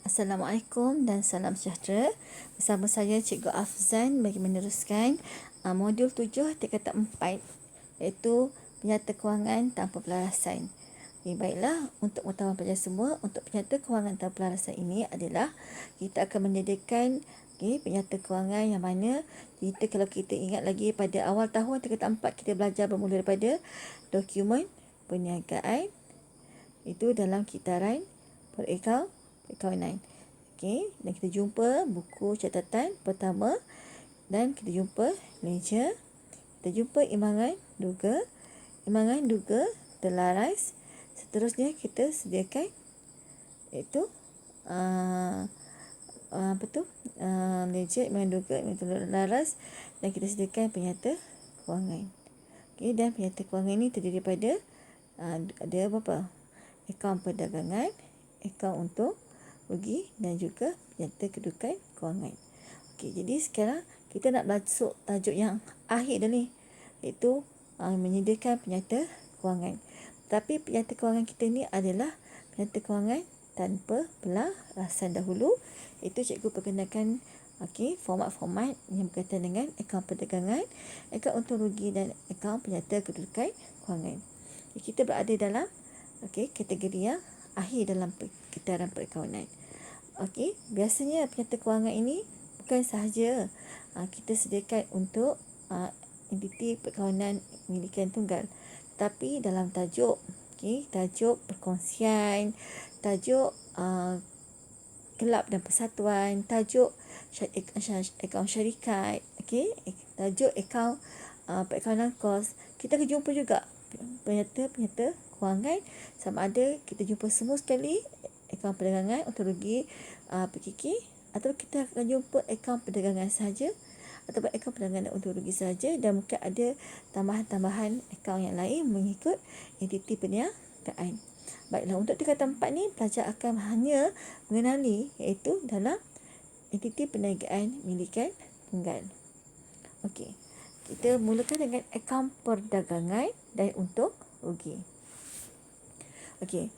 Assalamualaikum dan salam sejahtera. Bersama saya Cikgu Afzan bagi meneruskan modul 7 tingkatan 4 iaitu penyata kewangan tanpa pelarasan. Okay, baiklah, untuk pengetahuan pelajar semua, untuk penyata kewangan tanpa pelarasan ini adalah kita akan menyediakan penyata kewangan yang mana kalau kita ingat lagi pada awal tahun tingkatan 4 kita belajar bermula daripada dokumen perniagaan itu dalam kitaran perikawanan. Okey, dan kita jumpa buku catatan pertama dan kita jumpa ledger. Kita jumpa imbangan duga terlaras. Seterusnya kita sediakan iaitu ledger, imbangan duga terlaras, dan kita sediakan penyata kewangan. Okey, dan penyata kewangan ini terdiri daripada ada berapa? Akaun perdagangan, akaun untuk rugi dan juga penyata kedudukan kewangan. Okey, jadi sekarang kita nak masuk tajuk yang akhir dah ni, iaitu menyediakan penyata kewangan. Tapi penyata kewangan kita ni adalah penyata kewangan tanpa pelarasan dahulu. Itu cikgu perkenalkan format-format yang berkaitan dengan akaun perdagangan, akaun untung rugi dan akaun penyata kedudukan kewangan. Kita berada dalam kategori yang akhir dalam kitaran perikawanan. Biasanya penyata kewangan ini bukan sahaja kita sediakan untuk entiti perikawanan milikan tunggal, tapi dalam tajuk tajuk perkongsian, tajuk kelab dan persatuan, tajuk akaun syarikat, tajuk akaun perikawanan kos, kita akan jumpa juga penyata kewangan, sama ada kita jumpa semua sekali akaun perdagangan untuk rugi PKK, atau kita akan jumpa akaun perdagangan sahaja ataupun akaun perdagangan untuk rugi sahaja, dan mungkin ada tambahan-tambahan akaun yang lain mengikut entiti perniagaan. Baiklah, untuk tingkatan 4 ni pelajar akan hanya mengenali iaitu dalam entiti perniagaan milikan tunggal. Okey, kita mulakan dengan akaun perdagangan dan untung rugi. Okey,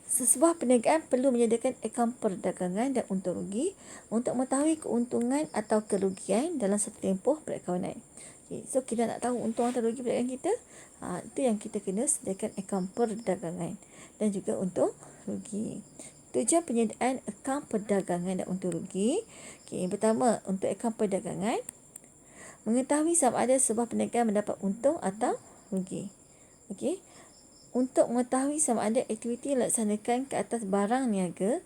sesebuah perniagaan perlu menyediakan akaun perdagangan dan untung rugi untuk mengetahui keuntungan atau kerugian dalam satu tempoh perikawanan. Okay, so kita nak tahu untung atau rugi perniagaan kita, itu yang kita kena sediakan akaun perdagangan dan juga untung rugi. Tujuan penyediaan akaun perdagangan dan untung rugi. Okay, yang pertama, untuk akaun perdagangan, mengetahui sama ada sebuah perniagaan mendapat untung atau rugi. Okey, untuk mengetahui sama ada aktiviti dilaksanakan ke atas barang niaga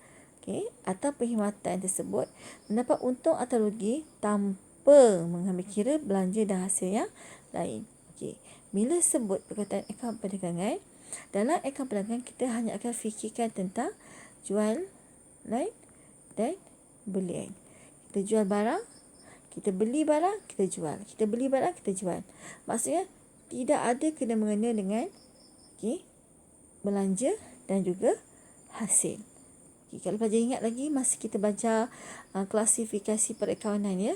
atau perkhidmatan tersebut mendapat untung atau rugi tanpa mengambil kira belanja dan hasil yang lain. Okey, bila sebut perkataan akaun perdagangan, dalam akaun perdagangan kita hanya akan fikirkan tentang jual lain dan belian. Kita jual barang, kita beli barang, kita jual. Kita beli barang, kita jual. Maksudnya tidak ada kena mengena dengan belanja dan juga hasil. Kalau pelajar ingat lagi masa kita baca klasifikasi perikawanan ya.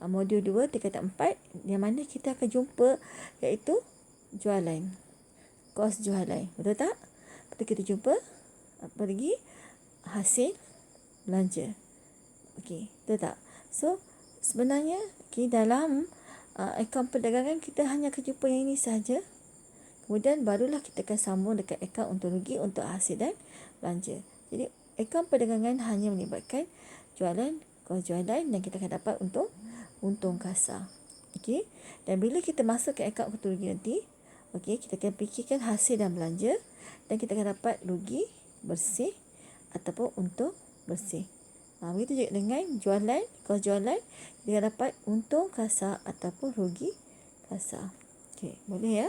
Modul 2 tingkatan 4 yang mana kita akan jumpa iaitu jualan. Kos jualan. Betul tak? Betul, kita jumpa apa lagi? Hasil belanja. Betul tak? So sebenarnya dalam akaun perdagangan kita hanya akan jumpa yang ini sahaja. Kemudian barulah kita akan sambung dekat akaun untung rugi untuk hasil dan belanja. Jadi akaun perdagangan hanya melibatkan jualan, kos jualan, dan kita akan dapat untung kasar. Dan bila kita masuk ke akaun untung rugi nanti, kita akan fikirkan hasil dan belanja, dan kita akan dapat rugi bersih ataupun untung bersih. Begitu juga dengan jualan, kos jualan, kita akan dapat untung kasar ataupun rugi kasar. Boleh ya?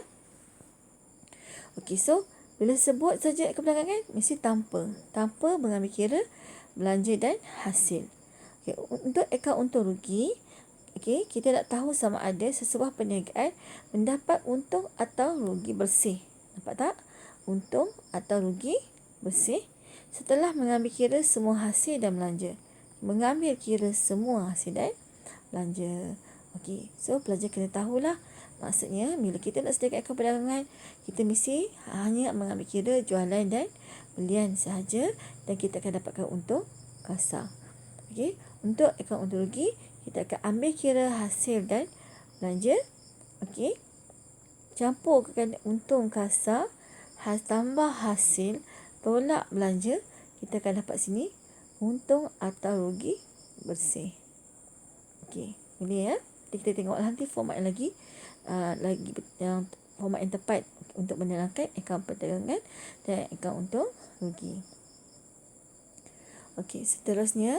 So bila sebut saja akaun perdagangan mesti tanpa mengambil kira belanja dan hasil. Untuk akaun untung rugi, kita nak tahu sama ada sesebuah perniagaan mendapat untung atau rugi bersih. Nampak tak? Untung atau rugi bersih setelah mengambil kira semua hasil dan belanja. Mengambil kira semua hasil dan belanja. So pelajar kena tahulah. Maksudnya bila kita nak sediakan akaun perdagangan, kita mesti hanya mengambil kira jualan dan belian sahaja dan kita akan dapatkan untung kasar. Okey, untuk akaun untung rugi, kita akan ambil kira hasil dan belanja. Okey, campurkan untung kasar, tambah hasil, tolak belanja, kita akan dapat sini untung atau rugi bersih. Okey, boleh ya? Kita tengok nanti format yang lagi yang format yang tepat untuk menerangkan akaun perdagangan dan akaun untung rugi. Okey, seterusnya,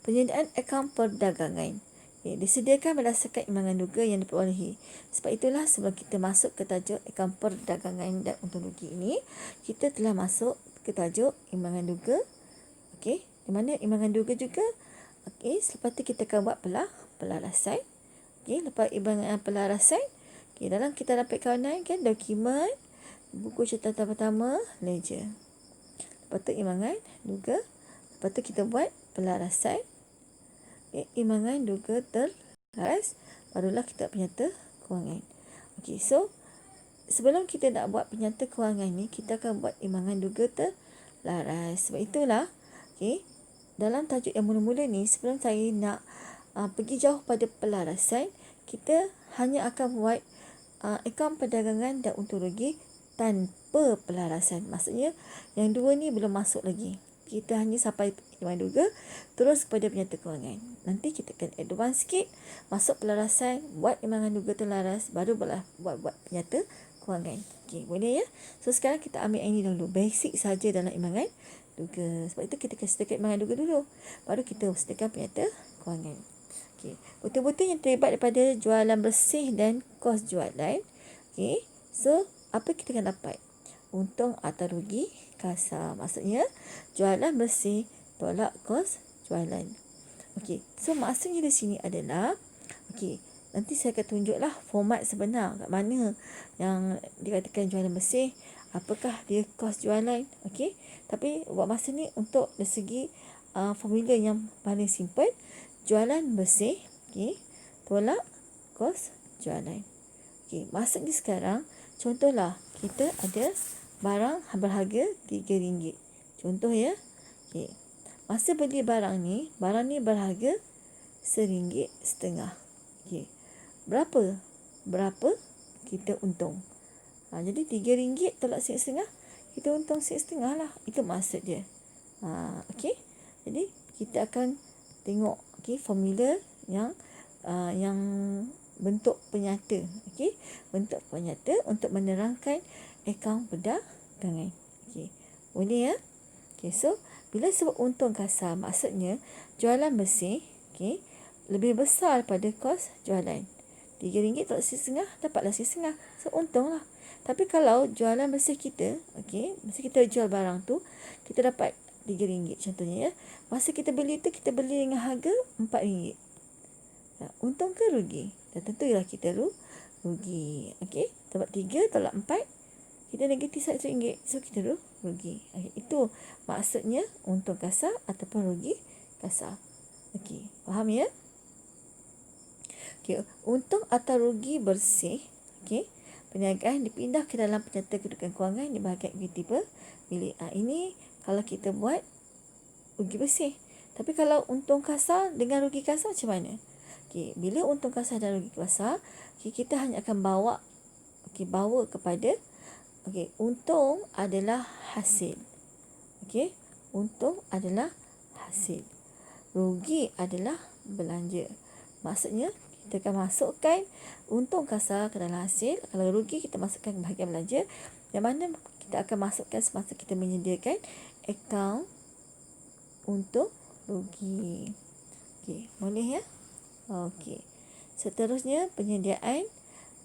penyediaan akaun perdagangan. Disediakan berdasarkan imbangan duga yang diperolehi. Sebab itulah sebelum kita masuk ke tajuk akaun perdagangan dan untung rugi ini, kita telah masuk ke tajuk imbangan duga. Okey, di mana imbangan duga juga. Okey, selepas itu kita akan buat pelarasan. Okey, lepas imbangan pelarasan, dalam kita dapat kawanan kan, dokumen, buku catatan pertama, ledger. Lepas tu imbangan duga. Lepas tu kita buat pelarasan. Imbangan duga terlaras, barulah kita penyata kewangan. Okey, so sebelum kita nak buat penyata kewangan ni, kita akan buat imbangan duga terlaras. Sebab itulah, dalam tajuk yang mula-mula ni, sebelum saya nak pergi jauh pada pelarasan, kita hanya akan buat akaun perdagangan dan untung rugi tanpa pelarasan. Maksudnya yang dua ni belum masuk lagi. Kita hanya sampai imbangan duga, terus kepada penyata kewangan. Nanti kita akan advance sikit, masuk pelarasan, buat imbangan duga terlaras, baru buat penyata kewangan. Okey, boleh ya? So sekarang kita ambil yang ini dulu, basic saja dalam imbangan duga. Sebab itu kita sediakan imbangan duga dulu, baru kita sediakan penyata kewangan. Okey, betul-betul yang terlibat daripada jualan bersih dan kos jualan. Okey, so apa kita akan dapat? Untung atau rugi kasar. Maksudnya jualan bersih tolak kos jualan. Okey, so maksudnya di sini adalah, nanti saya akan tunjuklah format sebenar kat mana yang dikatakan jualan bersih, apakah dia kos jualan. Okey, tapi buat masa ni untuk dari segi formula yang paling simple, jualan bersih, tolak kos jualan. Okey, maksudnya sekarang, contohlah kita ada barang berharga RM3. Contoh ya. Okey, masa beli barang ni berharga RM1.50. Okey, berapa kita untung? Jadi RM3 tolak RM1.50, kita untung RM1.50 lah. Itu maksud dia. Okey, jadi kita akan tengok formula yang bentuk penyata. Okey, bentuk penyata untuk menerangkan akaun perdagangan. Okey, boleh ya? Okey, so bila sebut untung kasar, maksudnya jualan bersih, lebih besar pada kos jualan. RM3 tolak RM1.50, dapatlah RM1.50. So untung lah. Tapi kalau jualan bersih kita, masa kita jual barang tu, kita dapat RM3 contohnya ya. Masa kita beli tu, kita beli dengan harga RM4. Untung ke rugi? Dan tentulah kita rugi. Okey, sebab 3 tolak 4, kita negatif RM1. So kita rugi. Itu maksudnya untung kasar ataupun rugi kasar. Okey, faham ya? Okey, untung atau rugi bersih, perniagaan dipindah ke dalam penyata kedudukan kewangan di bahagian ekuiti pemilik. Ini kalau kita buat rugi bersih. Tapi kalau untung kasar dengan rugi kasar macam mana? Bila untung kasar dan rugi kasar, kita hanya akan bawa kepada untung adalah hasil. Untung adalah hasil. Rugi adalah belanja. Maksudnya kita akan masukkan untung kasar ke dalam hasil. Kalau rugi kita masukkan ke bahagian belanja. Yang mana kita akan masukkan semasa kita menyediakan akaun untung rugi. Boleh ya? Seterusnya penyediaan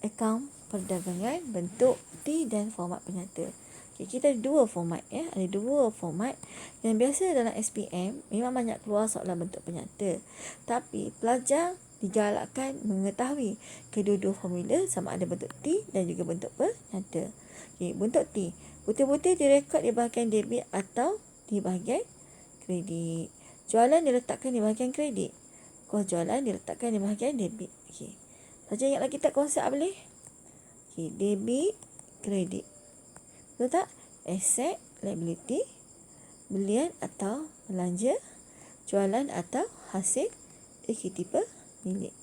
akaun perdagangan bentuk T dan format penyata. Kita ada dua format ya. Ada dua format yang biasa dalam SPM memang banyak keluar soalan bentuk penyata. Tapi pelajar digalakkan mengetahui kedua-dua formula sama ada bentuk T dan juga bentuk penyata. Bentuk T betul-betul direkod di bahagian debit atau di bahagian kredit. Jualan diletakkan di bahagian kredit. Kos jualan diletakkan di bahagian debit. Pelajar ingat lagi tak konsep boleh? Debit, kredit. Betul tak? Aset, liability, belian atau belanja, jualan atau hasil ekuiti pemilik.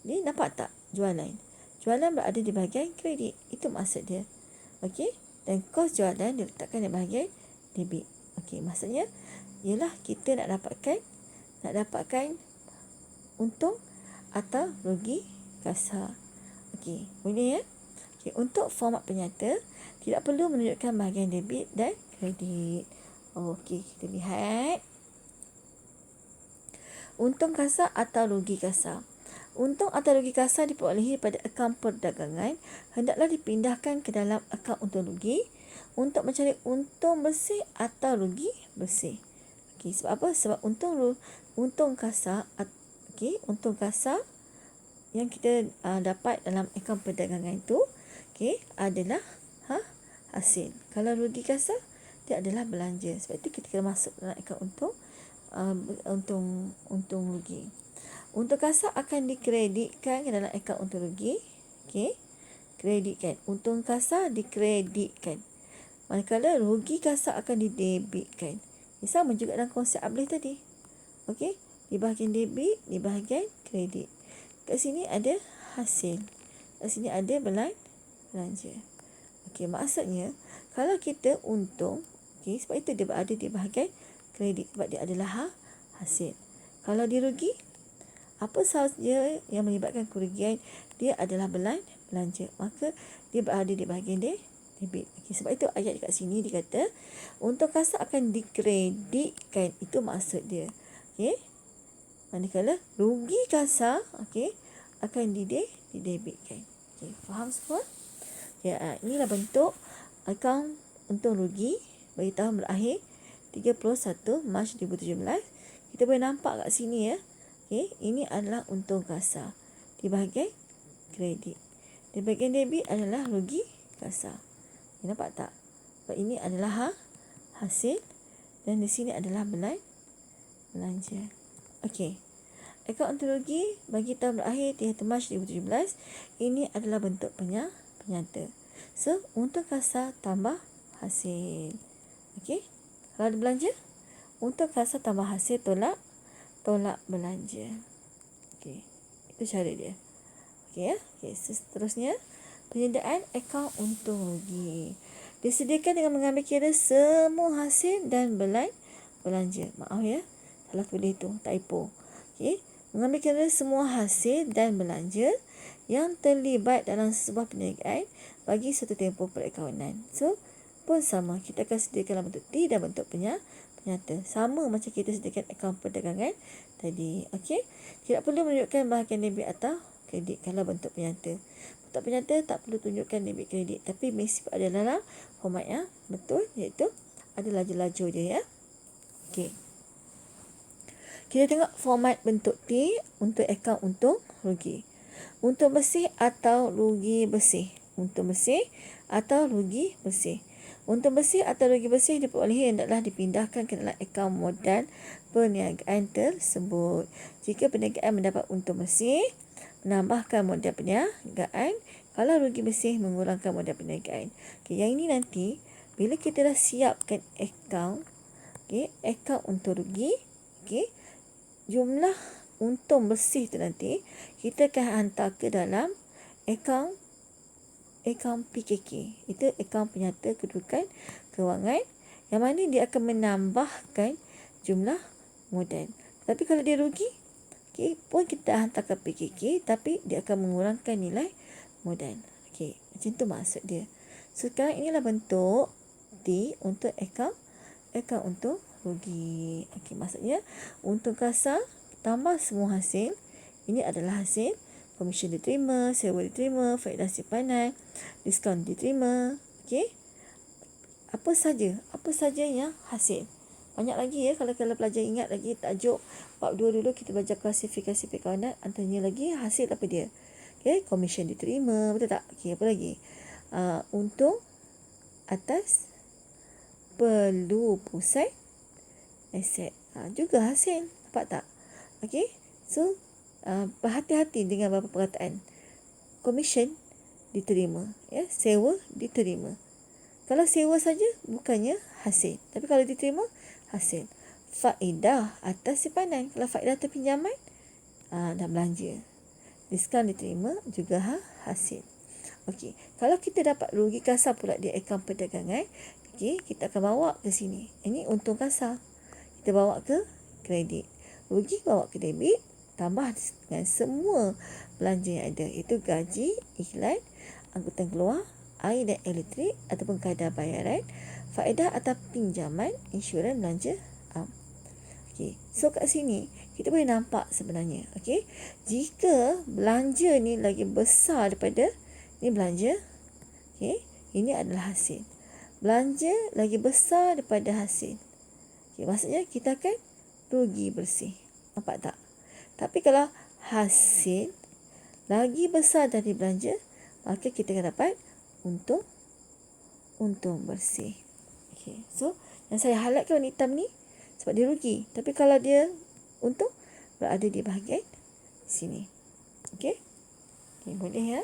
Jadi nampak tak jualan? Jualan berada di bahagian kredit. Itu maksud dia. Okey. Dan kos jualan diletakkan di bahagian debit. Okey, maksudnya ialah kita nak dapatkan untung atau rugi kasar. Okey, boleh ya? Okey, untuk format penyata tidak perlu menunjukkan bahagian debit dan kredit. Okey, kita lihat. Untung kasar atau rugi kasar. Untung atau rugi kasar diperolehi pada akaun perdagangan hendaklah dipindahkan ke dalam akaun untung rugi untuk mencari untung bersih atau rugi bersih. Okey, sebab apa? Sebab untung kasar yang kita dapat dalam akaun perdagangan itu adalah hasil. Kalau rugi kasar dia adalah belanja. Sebab itu kita kena masuk dalam akaun untung rugi. Untung kasar akan dikreditkan ke dalam akaun untung rugi. Okey. Kreditkan. Untung kasar dikreditkan. Manakala rugi kasar akan didebitkan. Sama juga dalam konsep uplift tadi. Okey. Di bahagian debit, di bahagian kredit. Kat sini ada hasil. Kat sini ada belanja. Okey, maksudnya kalau kita untung, sebab itu dia berada di bahagian kredit. Sebab dia adalah hasil. Kalau dia rugi, apa sahaja yang menyebabkan kerugian, dia adalah belanja. Maka dia berada di bahagian debit. Okey, sebab itu ayat dekat sini dikata untung kasar akan dikreditkan. Itu maksud dia. Okey. Manakala rugi kasar akan didebitkan. Okey, faham semua? Ya, inilah bentuk akaun untung rugi bagi tahun berakhir 31 Mac 2017. Kita boleh nampak kat sini ya. Okey, ini adalah untung kasar di bahagian kredit. Di bahagian debit adalah rugi kasar. Nampak tak? Sebab ini adalah hasil dan di sini adalah belanja. Okey. Akaun untung rugi bagi tahun berakhir 31 Mac 2017 ini adalah bentuk penyata. So, untung kasar tambah hasil. Okey. Kalau ada belanja, untung kasar tambah hasil tolak belanja. Okey. Itu cara dia. Okey ya. Okey, seterusnya penyediaan akaun untung rugi. Disediakan dengan mengambil kira semua hasil dan belanja. Maaf ya. Salah tulis tu, typo. Okey. Mengambil kira semua hasil dan belanja yang terlibat dalam sebuah perniagaan bagi satu tempoh perakaunan. So, pun sama. Kita akan sediakan dalam bentuk T dan bentuk penyata. Sama macam kita sediakan akaun perdagangan tadi. Okey. Tidak perlu menunjukkan bahagian debit atau kredit kalau bentuk penyata. Bentuk penyata tak perlu tunjukkan debit kredit. Tapi mesti ada dalam format yang betul, iaitu ada laju-laju dia ya. Okey. Kita tengok format bentuk T untuk akaun untung rugi. Untung bersih atau rugi bersih. Untung bersih atau rugi bersih. Untung bersih atau rugi bersih diperolehi hendaklah dipindahkan ke dalam akaun modal perniagaan tersebut. Jika perniagaan mendapat untung bersih, menambahkan modal perniagaan. Kalau rugi bersih, mengurangkan modal perniagaan. Okey, yang ini nanti bila kita dah siapkan akaun, akaun untung rugi, jumlah untung bersih tu nanti kita akan hantar ke dalam akaun PKK. Itu akaun penyata kedudukan kewangan yang mana dia akan menambahkan jumlah modal. Tapi kalau dia rugi, pun kita hantar ke PKK tapi dia akan mengurangkan nilai modal. Macam tu maksud dia. So, sekarang inilah bentuk T untuk akaun untung rugi. Maksudnya untung kasar tambah semua hasil. Ini adalah hasil. Komisen diterima, sewa diterima, faedah simpanan, diskaun diterima. Apa saja yang hasil. Banyak lagi ya, kalau pelajar ingat lagi tajuk bab 2 dulu kita belajar klasifikasi perkawanan, antaranya lagi hasil apa dia. Komisen diterima, betul tak? Apa lagi? Untung atas pelupusan aset. Juga hasil. Nampak tak? So, berhati-hati dengan beberapa perkataan. Komisen diterima, sewa diterima. Kalau sewa saja bukannya hasil. Tapi kalau diterima, hasil. Faedah atas simpanan. Kalau faedah atas pinjaman, dah belanja. Diskaun diterima juga hasil. Okey, kalau kita dapat rugi kasar pula di akaun perdagangan, okey, kita akan bawa ke sini. Ini untung kasar. Kita bawa ke kredit. Rugi bawa ke debit, tambah dengan semua belanja yang ada. Itu gaji, iklan, angkutan keluar, air dan elektrik ataupun kadar bayaran, faedah atau pinjaman, insurans, belanja am. Okey, so kat sini kita boleh nampak sebenarnya, okey, jika belanja ni lagi besar daripada ni belanja, okey, ini adalah hasil. Belanja lagi besar daripada hasil. Okey, maksudnya kita akan rugi bersih. Nampak tak? Tapi kalau hasil lagi besar dari belanja, maka kita akan dapat untung bersih. Okey, so yang saya highlightkan warna hitam ni sebab dia rugi. Tapi kalau dia untung, berada di bahagian sini. Okey? Okey, boleh ya?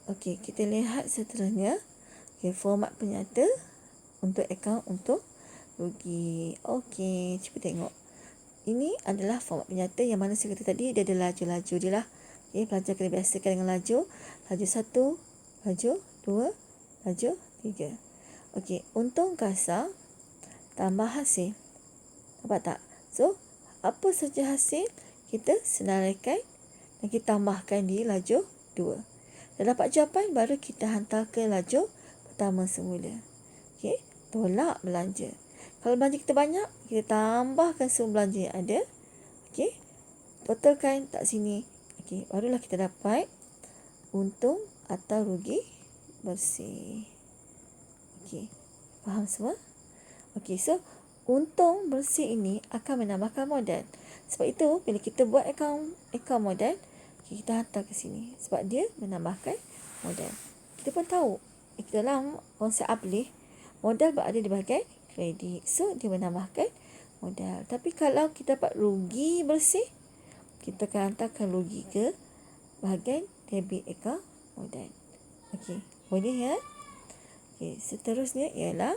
Okey, kita lihat seterusnya. Okey, format penyata untuk akaun untuk rugi. Okey, cuba tengok. Ini adalah format penyata yang mana saya kata tadi, dia ada laju-laju dia lah. Okey, pelajar kena biasakan dengan laju. Laju 1, laju 2, laju 3. Okey, untung kasar tambah hasil. Nampak tak? So, apa saja hasil, kita senaraikan dan kita tambahkan di laju 2. Dah dapat jawapan, baru kita hantar ke laju pertama semula. Okey, tolak belanja. Kalau belanja kita banyak, kita tambahkan semua belanja yang ada. Okey, totalkan tak sini. Okey, barulah kita dapat untung atau rugi bersih. Okey, faham semua? Okey, so untung bersih ini akan menambahkan modal. Sebab itu, bila kita buat akaun modal, kita hantar ke sini. Sebab dia menambahkan modal. Kita pun tahu, dalam konsep uplift, modal berada di bahagian kredit. So, dia menambahkan modal. Tapi kalau kita dapat rugi bersih, kita akan hantarkan rugi ke bahagian debit akaun modal. Okey, boleh ya? Okey, seterusnya ialah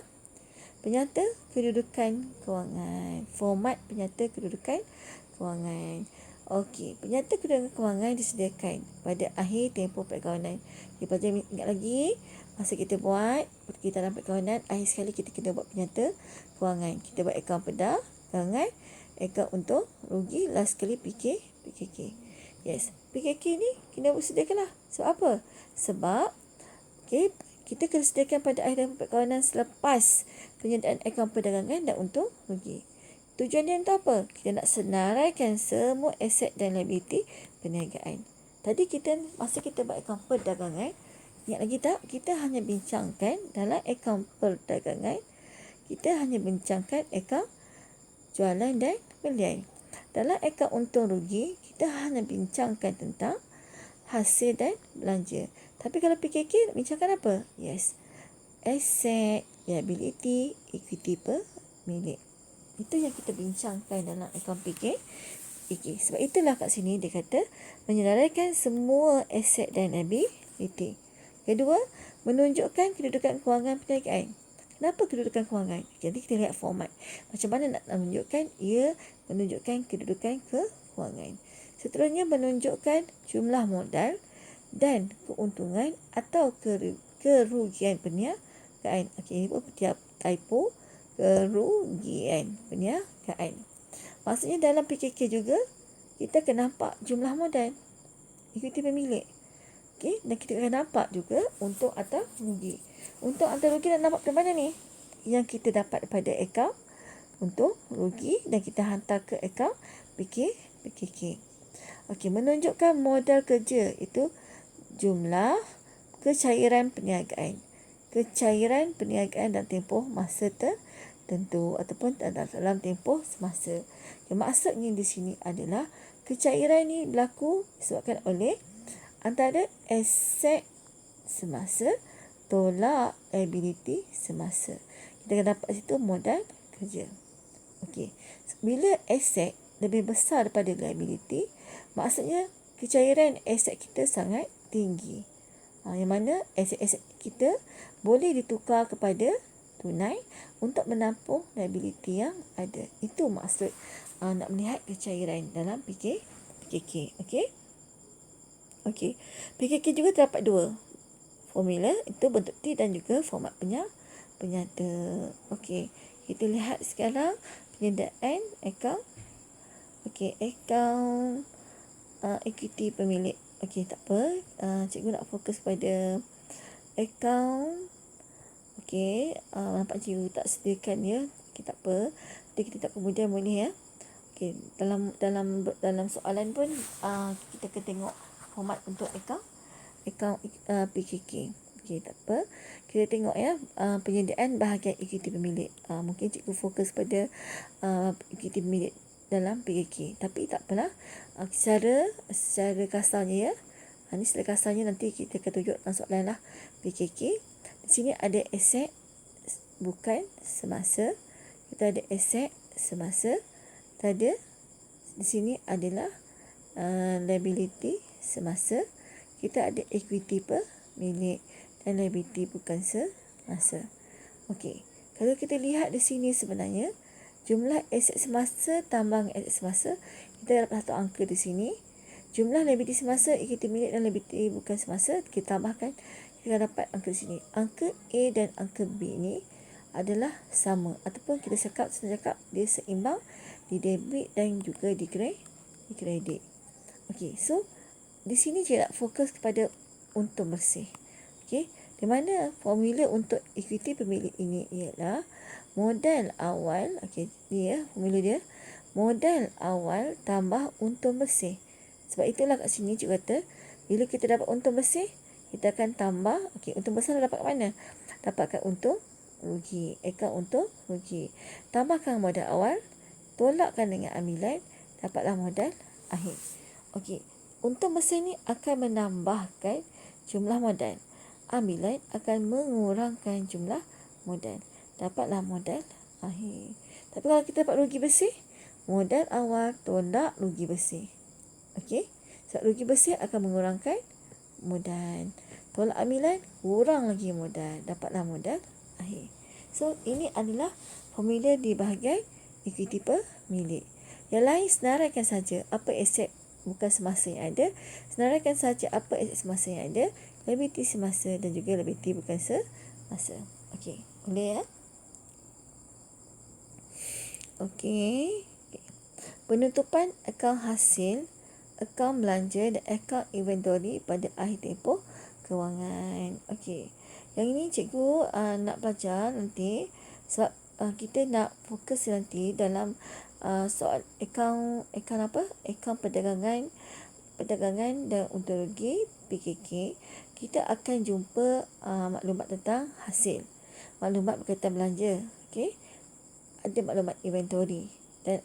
penyata kedudukan kewangan. Format penyata kedudukan kewangan. Okey, penyata kedudukan kewangan disediakan pada akhir tempoh perkawanan. Okay, pelajar ingat lagi, masa kita buat, kita dalam perkawanan, akhir sekali kita kena buat penyata kewangan. Kita buat akaun perdagangan, akaun untung, rugi, last sekali PKK. Yes, PKK ni kena sediakan lah. Sebab apa? Sebab, okay, kita kena sediakan pada akhir tempoh perkawanan selepas penyediaan akaun perdagangan dan untung, rugi. Tujuan dia untuk apa? Kita nak senaraikan semua aset dan liability perniagaan. Tadi masa kita buat akaun perdagangan, ingat lagi tak? Kita hanya bincangkan dalam akaun perdagangan, kita hanya bincangkan akaun jualan dan belian. Dalam akaun untung rugi, kita hanya bincangkan tentang hasil dan belanja. Tapi kalau PKK, bincangkan apa? Yes, aset, liability, equity pemilik. Itu yang kita bincangkan dalam akaun PKK. Sebab itulah kat sini dia kata menyenaraikan semua aset dan liability. Kedua, menunjukkan kedudukan kewangan perniagaan. Kenapa kedudukan kewangan? Jadi kita lihat format. Macam mana nak menunjukkan? Ia menunjukkan kedudukan kewangan. Seterusnya menunjukkan jumlah modal dan keuntungan atau kerugian perniagaan. Okey, ini pun tiap typo. Kerugian perniagaan. Maksudnya dalam PKK juga, kita akan nampak jumlah modal, equity pemilik. Okey, dan kita akan nampak juga untung atau rugi. Untung atau rugi nak nampak ke mana ni? Yang kita dapat daripada akaun untung, rugi, dan kita hantar ke akaun PKK. Okey, menunjukkan modal kerja, itu jumlah kecairan perniagaan. Kecairan perniagaan dalam tempoh masa tertentu ataupun dalam tempoh semasa. Maksudnya di sini adalah kecairan ini berlaku disebabkan oleh antara aset semasa tolak liability semasa. Kita akan dapat situ modal kerja. Okey. Bila aset lebih besar daripada liability, maksudnya kecairan aset kita sangat tinggi. Yang mana aset-aset kita boleh ditukar kepada tunai untuk menampung liability yang ada. Itu maksud nak melihat kecairan dalam PKK. Okey. Okey. PKK juga terdapat dua formula, itu bentuk T dan juga format penyata. Okey. Kita lihat sekarang penyediaan akaun. Okey, akaun equity pemilik. Okey, tak apa. Cikgu nak fokus pada akaun. Okey, nampak cikgu tak sediakan ya. Okey, tak apa. Nanti kita tak kemudian boleh ya. Okey, dalam soalan pun kita akan tengok format untuk akaun PKK. Okey, tak apa. Kita tengok ya penyediaan bahagian equity pemilik. Mungkin cikgu fokus pada equity pemilik dalam PKK. Tapi tak apalah. Secara kasarnya ya. Ini secara kasarnya nanti kita akan tunjuk dalam soalan lah PKK. Di sini ada aset bukan semasa. Kita ada aset semasa. Kita ada di sini adalah liability semasa. Kita ada equity pemilik dan liability bukan semasa. Okey. Kalau kita lihat di sini sebenarnya jumlah aset semasa tambah aset semasa, kita dapat satu angka di sini. Jumlah liability semasa, equity pemilik dan liability bukan semasa, kita tambahkan, kita dapat angka di sini. Angka A dan angka B ni adalah sama, ataupun kita cakap dia seimbang di debit dan juga di kredit. Okey, so di sini saya nak fokus kepada untung bersih. Okey, di mana formula untuk equity pemilik ini ialah modal awal. Okey, ni ya formula dia. Modal awal tambah untung bersih. Sebab itulah kat sini cikgu kata bila kita dapat untung bersih, kita akan tambah. Okey, untung bersih dapat kat mana? Dapatkan untung rugi. Akaun untung rugi. Tambahkan modal awal, tolakkan dengan amilan, dapatlah modal akhir. Okey, untung bersih ni akan menambahkan jumlah modal. Amilan akan mengurangkan jumlah modal. Dapatlah modal akhir. Tapi kalau kita dapat rugi bersih, modal awal tolak rugi bersih. Okey, sebab rugi bersih akan mengurangkan modal. Tolak amilan, kurang lagi modal. Dapatlah modal akhir. So, ini adalah formula di bahagian equity pemilik. Yang lain senaraikan saja apa aset bukan semasa yang ada. Senaraikan saja apa aset semasa yang ada, liability semasa dan juga liability bukan semasa. Okey, boleh ya? Okey. Penutupan akaun hasil, akaun belanja dan akaun inventory pada akhir tempoh kewangan. Okey. Yang ini cikgu nak belajar nanti sebab kita nak fokus nanti dalam soal akaun apa? Akaun perdagangan dan untung rugi PKK. Kita akan jumpa maklumat tentang hasil. Maklumat berkaitan belanja. Okey. Ada maklumat inventory dan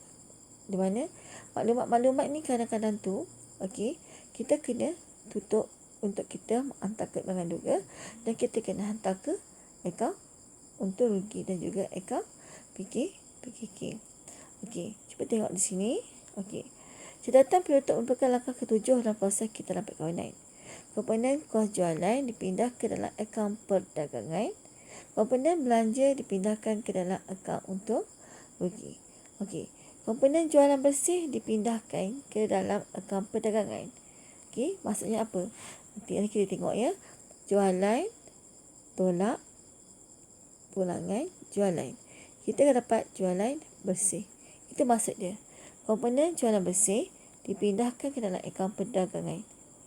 di mana maklumat-maklumat ni kadang-kadang tu okey, kita kena tutup untuk kita hantar ke bank duga dan kita kena hantar ke akaun untung rugi dan juga akaun PKK. Okey, cuba tengok di sini. Okey. Catatan penutup merupakan langkah ketujuh dalam proses kita dapat kawanan. Komponen kos jualan dipindah ke dalam akaun perdagangan. Komponen belanja dipindahkan ke dalam akaun untung rugi. Okey. Komponen jualan bersih dipindahkan ke dalam akaun perdagangan. Okey, maksudnya apa? Nanti kita tengok ya. Jualan, tolak, pulangan, jualan. Kita akan dapat jualan bersih. Itu maksud dia. Komponen jualan bersih dipindahkan ke dalam akaun perdagangan.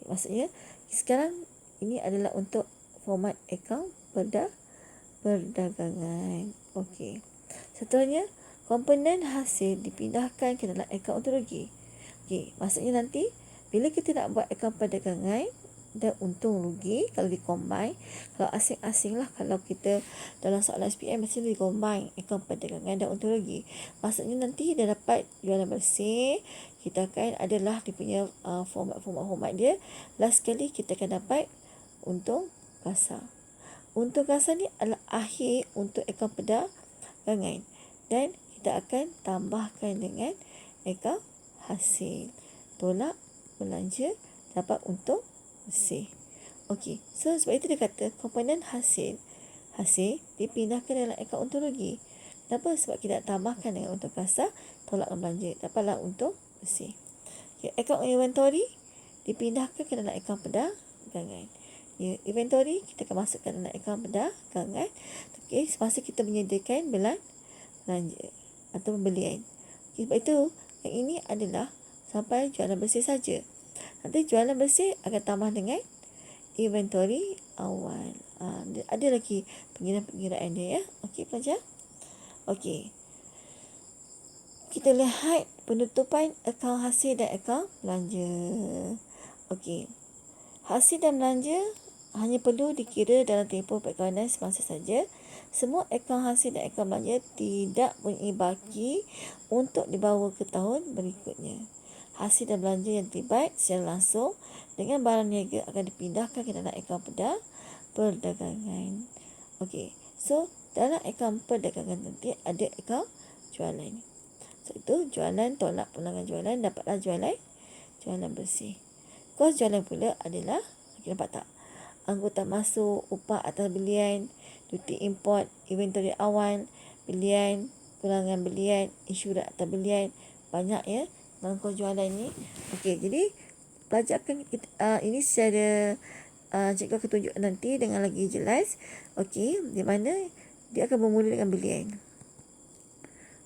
Maksudnya, sekarang ini adalah untuk format akaun perdagangan. Okey. Seterusnya, komponen hasil dipindahkan ke dalam akaun untung rugi. Okey, maksudnya nanti bila kita nak buat akaun perdagangan dan untung rugi, kalau di-combine, kalau asing-asing lah, kalau kita dalam soalan SPM mesti di-combine akaun perdagangan dan untung rugi. Maksudnya nanti dia dapat jualan bersih, kita akan adalah dia punya format dia. Last sekali kita akan dapat untung kasar. Untung kasar ni adalah akhir untuk akaun perdagangan dan kita akan tambahkan dengan akaun hasil. Tolak belanja, dapat untung bersih. Okey, so sebab itu dia kata komponen hasil dipindahkan dalam akaun untung rugi. Kenapa? Sebab kita nak tambahkan dengan untung kasar, tolakkan belanja, dapatlah untung bersih. Okay, akaun inventory dipindahkan ke dalam akaun perdagangan. Ya, inventory kita akan masukkan dalam akaun perdagangan. Okey, semasa kita menyediakan belanja atau pembelian. Okay, sebab itu yang ini adalah sampai jualan bersih saja. Nanti jualan bersih akan tambah dengan inventory awal. Ada lagi pengiraan dia ya. Okey pelajar. Okey. Kita lihat penutupan akaun hasil dan akaun belanja. Okey. Hasil dan belanja hanya perlu dikira dalam tempoh perkawanan semasa saja. Semua akaun hasil dan akaun belanja tidak mempunyai baki untuk dibawa ke tahun berikutnya. Hasil dan belanja yang terlibat secara langsung dengan barang niaga akan dipindahkan ke dalam akaun perdagangan. Okey. So, dalam akaun perdagangan nanti ada akaun jualan. So, itu jualan, tolak pulangan jualan, dapatlah jualan bersih. Kos jualan pula adalah, kita nampak tak? Anggota masuk, upah atas belian, duty import, inventory awal, belian, pulangan belian, insurans atas belian. Banyak ya dalam kos jualan ni. Okey, jadi pelajar akan ini secara cikgu akan tunjuk nanti dengan lagi jelas. Okey, di mana dia akan bermula dengan belian.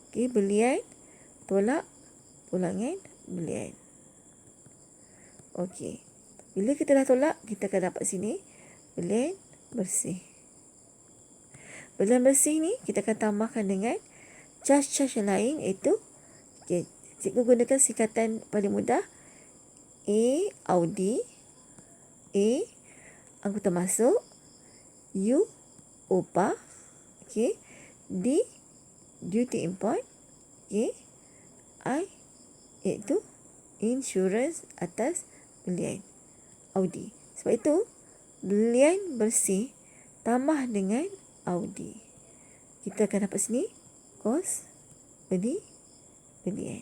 Okey, belian, tolak, pulangan, belian. Okey. Bila kita dah tolak, kita akan dapat sini belian bersih. Belian bersih ni kita akan tambahkan dengan charge-charge yang lain iaitu cikgu gunakan singkatan paling mudah A, Audi, A, anggota masuk, U, upah, okey, D, duty import, okey, I, iaitu insurans atas belian Audi. Sebab itu belian bersih tambah dengan Audi. Kita akan dapat sini kos belian.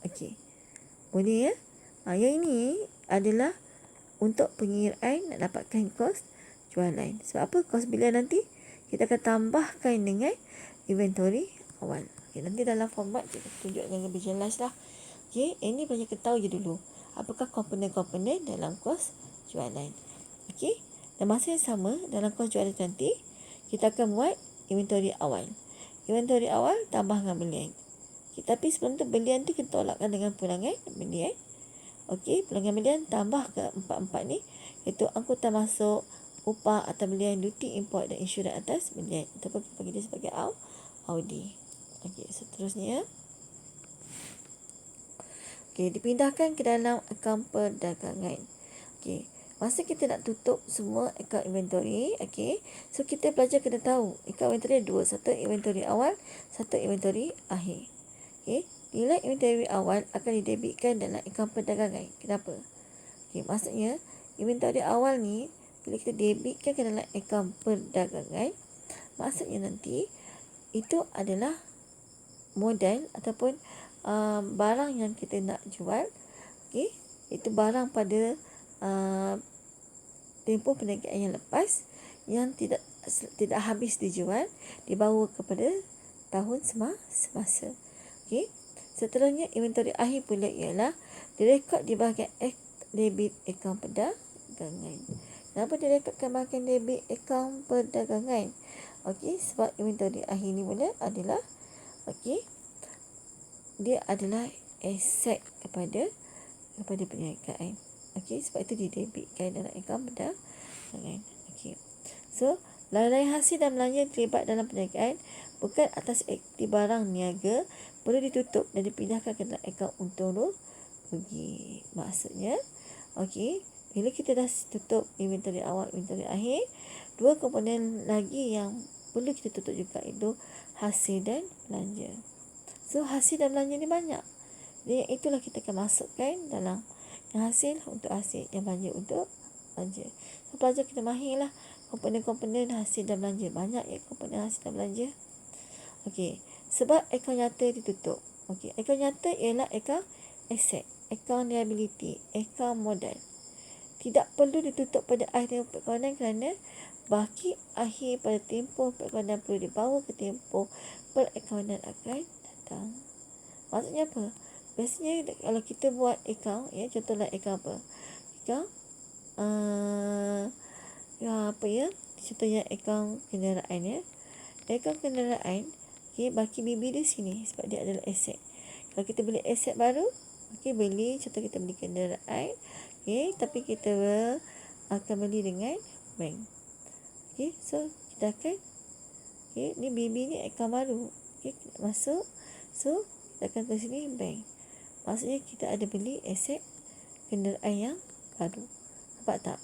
Okey. Boleh ya? Yang ini adalah untuk pengiraan nak dapatkan kos jualan. Sebab apa? Kos belian nanti kita akan tambahkan dengan inventory awal. Okey, nanti dalam format kita tunjuk dengan lebih jelas lah. Okey, ini banyak ketahui je dulu. Apakah komponen-komponen dalam kos jualan. Okey, dan masa yang sama dalam kos jualan nanti, kita akan buat inventory awal. Inventory awal tambah dengan belian. Okay, tapi sebelum tu belian tu kita tolakkan dengan pulangan belian. Okey, pulangan belian tambah ke empat-empat ni, iaitu angkutan masuk, upah atas belian, duty import dan insurans atas belian. Ataupun kita panggil dia sebagai Audi. Okey, seterusnya. Okey, dipindahkan ke dalam akaun perdagangan. Okey, masa kita nak tutup semua akaun inventory, okey, so kita belajar kena tahu akaun inventory ada dua, satu inventory awal, satu inventory akhir. Okey, nilai inventory awal akan didebitkan dalam akaun perdagangan. Kenapa? Okey, maksudnya inventory awal ni bila kita debitkan ke dalam akaun perdagangan, maksudnya nanti itu adalah modal ataupun barang yang kita nak jual. Okey, itu barang pada tempoh perniagaan yang lepas yang tidak habis dijual, dibawa kepada tahun semasa. Okey, seterusnya inventory akhir pula ialah direkod di bahagian debit akaun perdagangan. Kenapa direkodkan bahagian debit akaun perdagangan? Okey, sebab inventory akhir ni pula adalah dia adalah aset kepada perniagaan. Okey, sebab itu didebitkan dalam akaun perdagangan. Okey. So, lain-lain hasil dan belanja terlibat dalam perniagaan bukan atas aktif barang niaga boleh ditutup dan dipindahkan ke dalam akaun untung rugi. Maksudnya, okey, bila kita dah tutup inventory awal, inventory akhir, dua komponen lagi yang perlu kita tutup juga itu hasil dan belanja. So, hasil dan belanja ni banyak. Dan itulah kita akan masukkan dalam yang hasil untuk hasil, yang belanja untuk belanja. So, pelajar kita mahir lah komponen-komponen hasil dan belanja. Banyak ya komponen hasil dan belanja. Okey, sebab akaun nyata ditutup. Okey, akaun nyata ialah akaun aset, akaun liability, akaun modal. tidak perlu ditutup pada akhir tempoh perkawanan kerana baki akhir pada tempoh perkawanan perlu dibawa ke tempoh perkawanan akan datang. Maksudnya apa? Biasanya kalau kita buat akaun, ya, contohlah akaun apa? Akaun apa ya? Contohnya akaun kenderaan, ya. Akaun kenderaan, okey, baki BB di sini sebab dia adalah aset. Kalau kita beli aset baru, okey, beli, contoh kita beli kenderaan, okey, tapi kita akan beli dengan bank. Okey, so kita akan, okey, ni BB ni akaun baru. Okey, masuk. So, kita akan tulis sini bank. Maksudnya kita ada beli aset kenderaan yang baru. Nampak tak?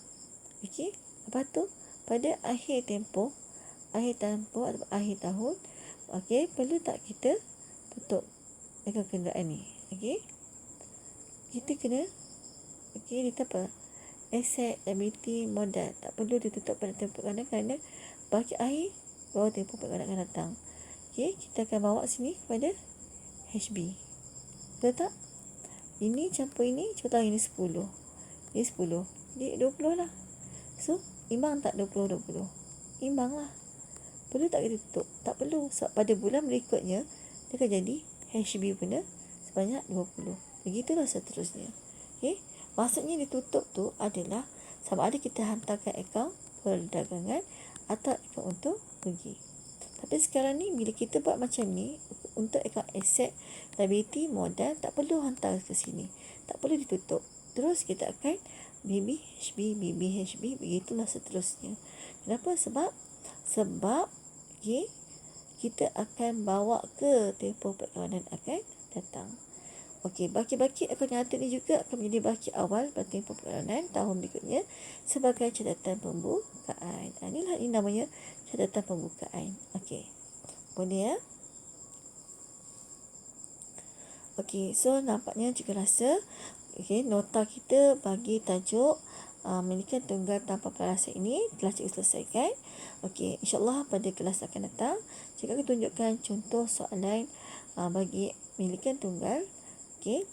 Okey. Lepas tu, pada akhir tempoh atau akhir tahun, okey, perlu tak kita tutup akaun kenderaan ni? Okey. Kita kena, okey, dia apa? Aset, liability, modal. Tak perlu ditutup pada tempoh perkawanan kerana baki akhir bawa tempoh perkawanan akan datang. Okey, kita akan bawa sini kepada HB. Betul tak? Ini campur ini, contoh ini 10. Ini 10. Jadi 20 lah. So, imbang tak 20-20? Imbang lah. Perlu tak kita tutup? Tak perlu. Sebab pada bulan berikutnya, dia akan jadi HB pula sebanyak 20. Begitulah seterusnya. Okay? Maksudnya ditutup tu adalah sama ada kita hantarkan akaun perdagangan atau akaun untuk pergi. Tapi sekarang ni bila kita buat macam ni, untuk akaun aset, liability, modal, tak perlu hantar ke sini. Tak perlu ditutup. Terus kita akan BBHB, BBHB, begitulah seterusnya. Kenapa? Sebab okay, kita akan bawa ke tempoh perkawanan akan datang. Okey, baki-baki akaun nyata ni juga akan menjadi baki awal pada tempoh perkawanan tahun berikutnya sebagai catatan pembukaan. Ini namanya catatan pembukaan. Okey. Boleh, ya? Okey, so nampaknya cikgu rasa nota kita bagi tajuk milikan tunggal tanpa peralasan ini telah cikgu selesaikan. Okey, insyaAllah pada kelas akan datang cikgu akan tunjukkan contoh soalan bagi milikan tunggal. Okey,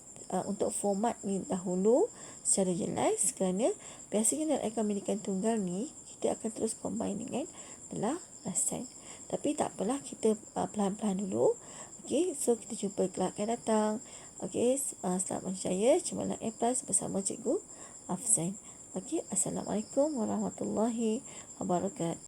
untuk format ni dahulu secara jelas kerana biasanya dalam akaun milikan tunggal ni kita akan terus combine dengan peralasan. Tapi tak apalah, kita pelan-pelan dulu. Okey, so kita jumpa kelas akan datang. Okey, selamat berjaya cemerlang A+ bersama cikgu Afzan. Okey, Assalamualaikum warahmatullahi wabarakatuh.